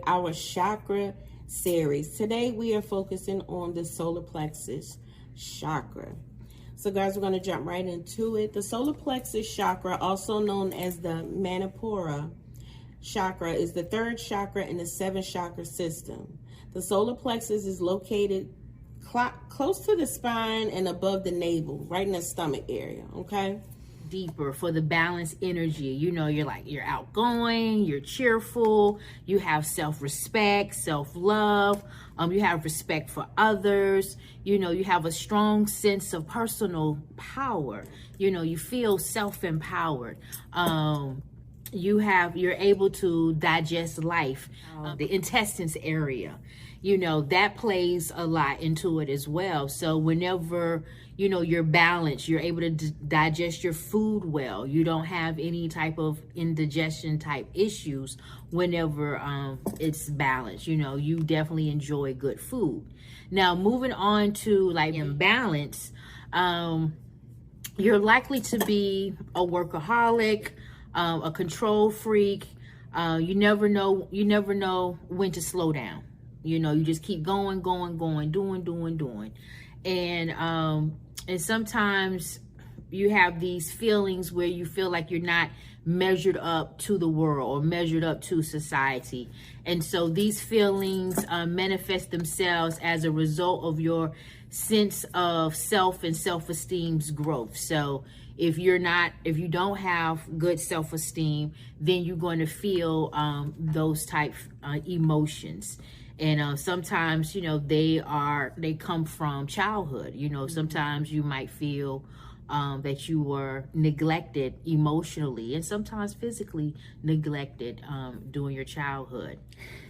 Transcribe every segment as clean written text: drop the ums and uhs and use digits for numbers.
our chakra series. Today we are focusing on the solar plexus chakra. So guys, we're going to jump right into it. The solar plexus chakra, also known as the Manipura chakra, is the third chakra in the 7-chakra system. The solar plexus is located close to the spine and above the navel, right in the stomach area, okay? Deeper for the balanced energy. You know, you're outgoing, you're cheerful, you have self-respect, self-love, you have respect for others, you know, you have a strong sense of personal power, you know, you feel self-empowered, you're able to digest life, the intestines area, you know, that plays a lot into it as well. So whenever, you know, you're balanced, you're able to digest your food well, you don't have any type of indigestion type issues whenever it's balanced. You know, you definitely enjoy good food. Now, moving on to like imbalance, you're likely to be a workaholic, a control freak. You never know when to slow down. You know, you just keep going, doing. And sometimes you have these feelings where you feel like you're not measured up to the world or measured up to society. And so these feelings manifest themselves as a result of your sense of self and self-esteem's growth. So if you don't have good self-esteem, then you're going to feel those type emotions. And sometimes, you know, they come from childhood. You know, sometimes you might feel that you were neglected emotionally and sometimes physically neglected during your childhood.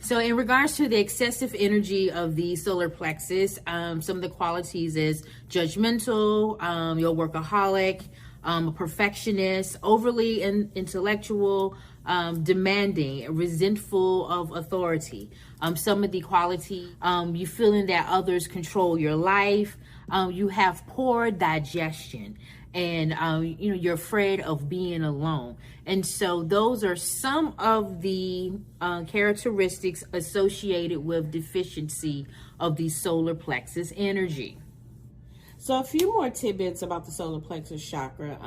So in regards to the excessive energy of the solar plexus, some of the qualities is judgmental, you're a workaholic, a perfectionist, overly intellectual, demanding, resentful of authority. Some of the quality, you feeling that others control your life. You have poor digestion, and you know, you're afraid of being alone. And so those are some of the characteristics associated with deficiency of the solar plexus energy. So a few more tidbits about the solar plexus chakra.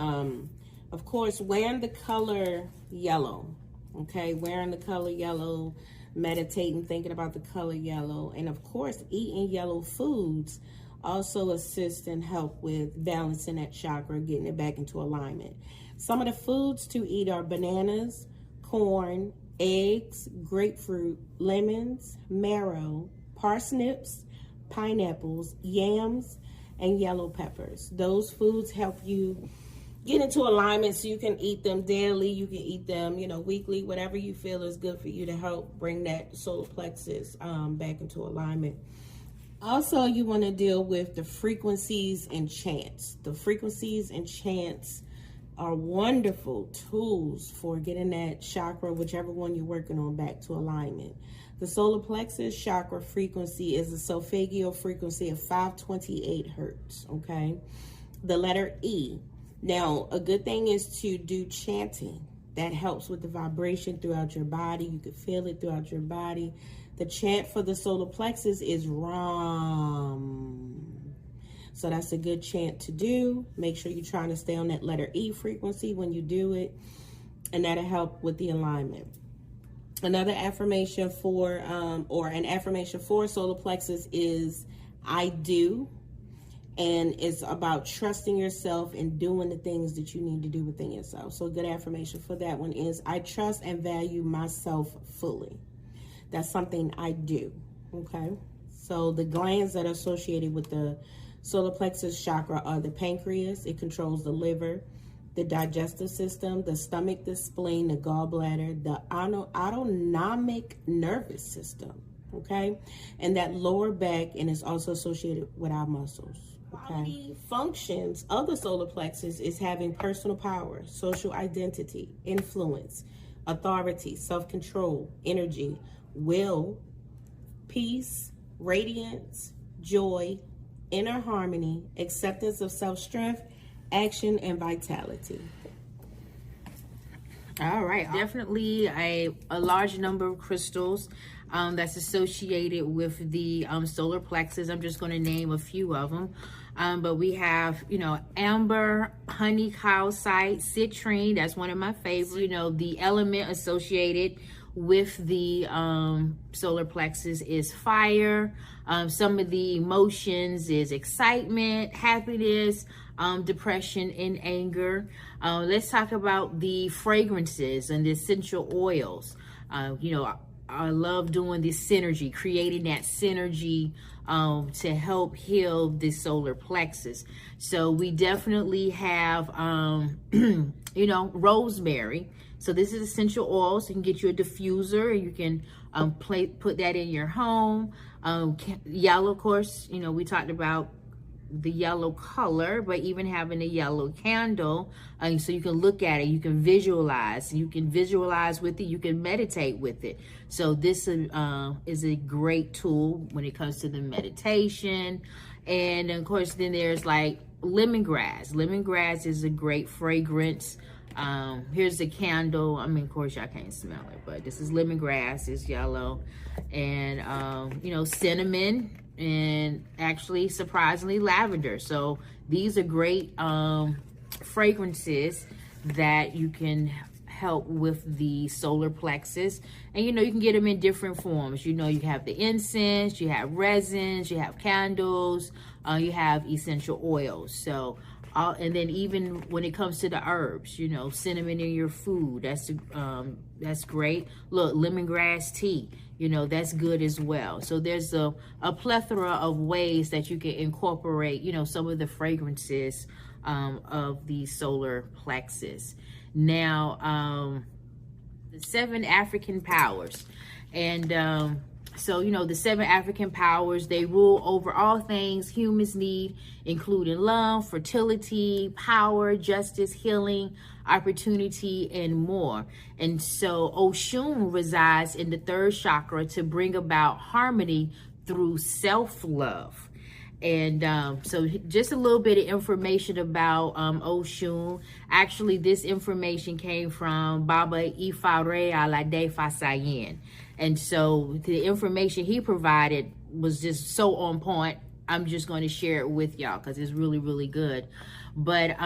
Of course, wearing the color yellow, okay? Wearing the color yellow, meditating, thinking about the color yellow, and of course, eating yellow foods also assist and help with balancing that chakra, getting it back into alignment. Some of the foods to eat are bananas, corn, eggs, grapefruit, lemons, marrow, parsnips, pineapples, yams, and yellow peppers. Those foods help you get into alignment so you can eat them daily, you can eat them, you know, weekly, whatever you feel is good for you to help bring that solar plexus back into alignment. Also, you want to deal with the frequencies and chants. The frequencies and chants are wonderful tools for getting that chakra, whichever one you're working on, back to alignment. The solar plexus chakra frequency is a solfeggio frequency of 528 hertz, okay? The letter E. Now, a good thing is to do chanting. That helps with the vibration throughout your body. You can feel it throughout your body. The chant for the solar plexus is Ram. So that's a good chant to do. Make sure you're trying to stay on that letter E frequency when you do it, and that'll help with the alignment. Another affirmation for, an affirmation for solar plexus is I do. And it's about trusting yourself and doing the things that you need to do within yourself. So a good affirmation for that one is I trust and value myself fully. That's something I do, okay? So the glands that are associated with the solar plexus chakra are the pancreas. It controls the liver, the digestive system, the stomach, the spleen, the gallbladder, the autonomic nervous system, okay? And that lower back, and it's also associated with our muscles. Okay. Functions of the solar plexus is having personal power, social identity, influence, authority, self-control, energy, will, peace, radiance, joy, inner harmony, acceptance of self-strength, action, and vitality. All right, definitely a large number of crystals that's associated with the solar plexus. I'm just going to name a few of them. But we have, amber, honey calcite, citrine. That's one of my favorites. The element associated with the solar plexus is fire. Some of the emotions is excitement, happiness, depression, and anger. Let's talk about the fragrances and the essential oils. I love doing this synergy, creating that synergy to help heal the solar plexus. So we definitely have, rosemary. So this is essential oils. You can get you a diffuser. You can put that in your home. Yellow, of course, we talked about the yellow color, but even having a yellow candle, so you can look at it, you can visualize with it, you can meditate with it. So this is a great tool when it comes to the meditation. And of course, then there's like lemongrass. Lemongrass is a great fragrance. Here's the candle. I mean, of course, y'all can't smell it, but this is lemongrass. It's yellow. And cinnamon, and actually surprisingly lavender. So these are great fragrances that you can help with the solar plexus. And you can get them in different forms. You have the incense, you have resins, you have candles, you have essential oils. So and then even when it comes to the herbs, cinnamon in your food, that's great. Look, lemongrass tea, that's good as well. So there's a plethora of ways that you can incorporate, some of the fragrances of the solar plexus. Now, the 7 African powers. And so, the 7 African powers, they rule over all things humans need, including love, fertility, power, justice, healing, opportunity, and more. And so Oshun resides in the 3rd chakra to bring about harmony through self-love. And so just a little bit of information about Oshun. Actually, this information came from Baba Ifa'NawóAdé Fasayen. And so the information he provided was just so on point. I'm just going to share it with y'all because it's really, really good. But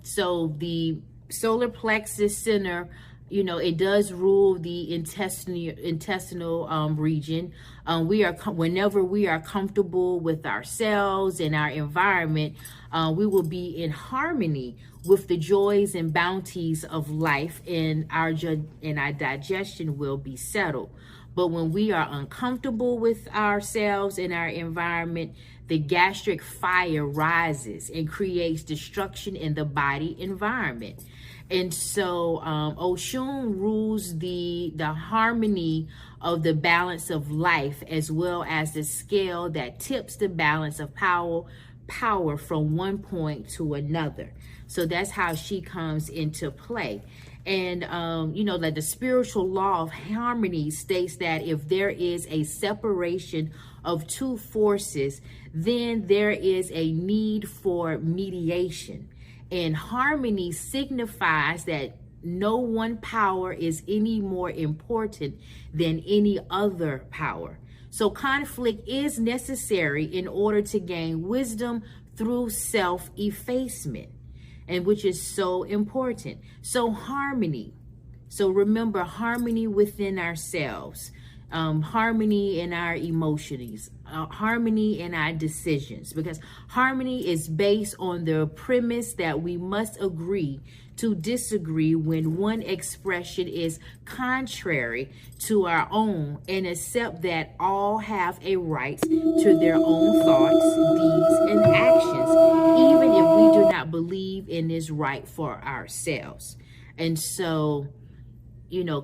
so the solar plexus center, it does rule the intestinal region. Whenever we are comfortable with ourselves and our environment, we will be in harmony with the joys and bounties of life, and our digestion will be settled. But when we are uncomfortable with ourselves and our environment, the gastric fire rises and creates destruction in the body environment. And so Oshun rules the harmony of the balance of life, as well as the scale that tips the balance of power from one point to another. So that's how she comes into play. And, like the spiritual law of harmony states that if there is a separation of two forces, then there is a need for mediation. And harmony signifies that no one power is any more important than any other power. So conflict is necessary in order to gain wisdom through self-effacement, and which is so important. So harmony. So remember, harmony within ourselves, harmony in our emotions, harmony in our decisions, because harmony is based on the premise that we must agree to disagree when one expression is contrary to our own, and accept that all have a right to their own thoughts, deeds, and actions, even if we do not believe in is right for ourselves. And so,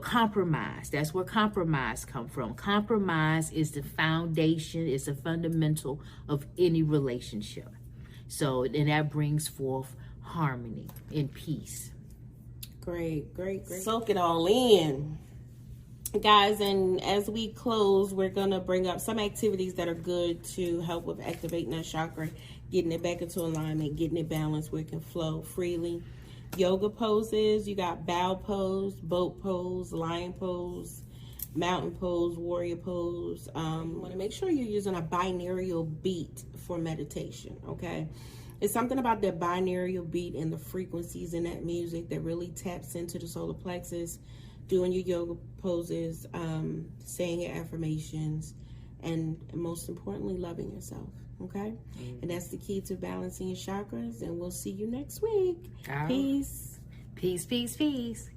compromise, that's where compromise comes from. Compromise is the foundation, is the fundamental of any relationship. So, and that brings forth harmony and peace. Great. Soak it all in, guys. And as we close, we're gonna bring up some activities that are good to help with activating that chakra, getting it back into alignment, getting it balanced where it can flow freely. Yoga poses, you got bow pose, boat pose, lion pose, mountain pose, warrior pose. Want to make sure you're using a binaural beat for meditation, okay? It's something about that binaural beat and the frequencies in that music that really taps into the solar plexus, doing your yoga poses, saying your affirmations, and most importantly, loving yourself, okay? And that's the key to balancing your chakras, and we'll see you next week. Peace. Peace, peace, peace.